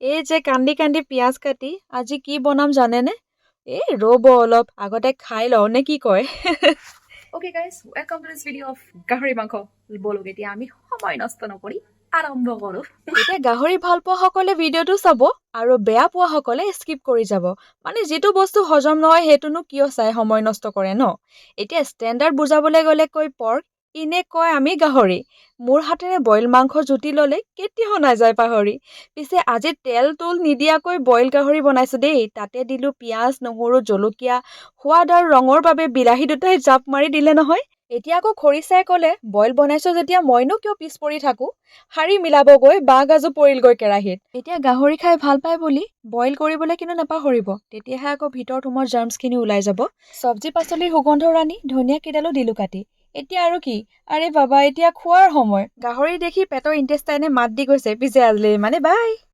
এই যে কান্দি কান্দি পিয়াজ কাটি আজি কি বনাম জানেনে? এই ৰ'ব অলপ আগতে খাই লওঁ নে কি কয়? Okay guys, welcome to this video of গাহৰি মাংস। বলক এতিয়া আমি সময় নষ্ট নকৰি আৰম্ভ কৰোঁ। এতিয়া গাহৰি ভাল পোৱাসকলে ভিডিঅ'টো চাব আৰু বেয়া পোৱাসকলে স্কিপ কৰি যাব। মানে যিটো বস্তু হজম নহয় সেইটোনো কিয় চাই সময় নষ্ট কৰে ন? এতিয়া ষ্টেণ্ডাৰ্ড বুজাবলৈ গ'লে কৈ পৰ্ক, ইনে কয় আমি গাহৰি। মোৰ হাতেৰে বইল মাংস জুতি ল'লে কেতিয়াও নাযায় পাহৰি। পিছে আজি তেল তুল নিদিয়াকৈ বইল গাহৰি বনাইছো দেই। তাতে দিলো পিঁয়াজ, নহৰু, জলকীয়া, সোৱাদ আৰু ৰঙৰ বাবে বিলাহী দুটাই জাপ মাৰি দিলে নহয়। এতিয়া আকৌ খৰিচাই ক'লে বইল বনাইছো যেতিয়া মইনো কিয় পিছ পৰি থাকো? শাৰী মিলাবগৈ বাঁহগাজো পৰিলগৈ কেৰাহীত। এতিয়া গাহৰি খাই ভাল পাই বুলি বইল কৰিবলৈ কিন্তু নাপাহৰিব, তেতিয়াহে আকৌ ভিতৰত সোমোৱা জাৰ্মছখিনি ওলাই যাব। চব্জি পাচলিৰ সুগন্ধ ৰাণী ধনিয়া কেইডালো দিলো কাটি। এতিয়া আৰু কি? আৰে বাবা এতিয়া খোৱাৰ সময়। গাহৰি দেখি পেটৰ ইণ্টেষ্টাইনে মাত দি গৈছে, পিছে আজিলৈ মানে বাই।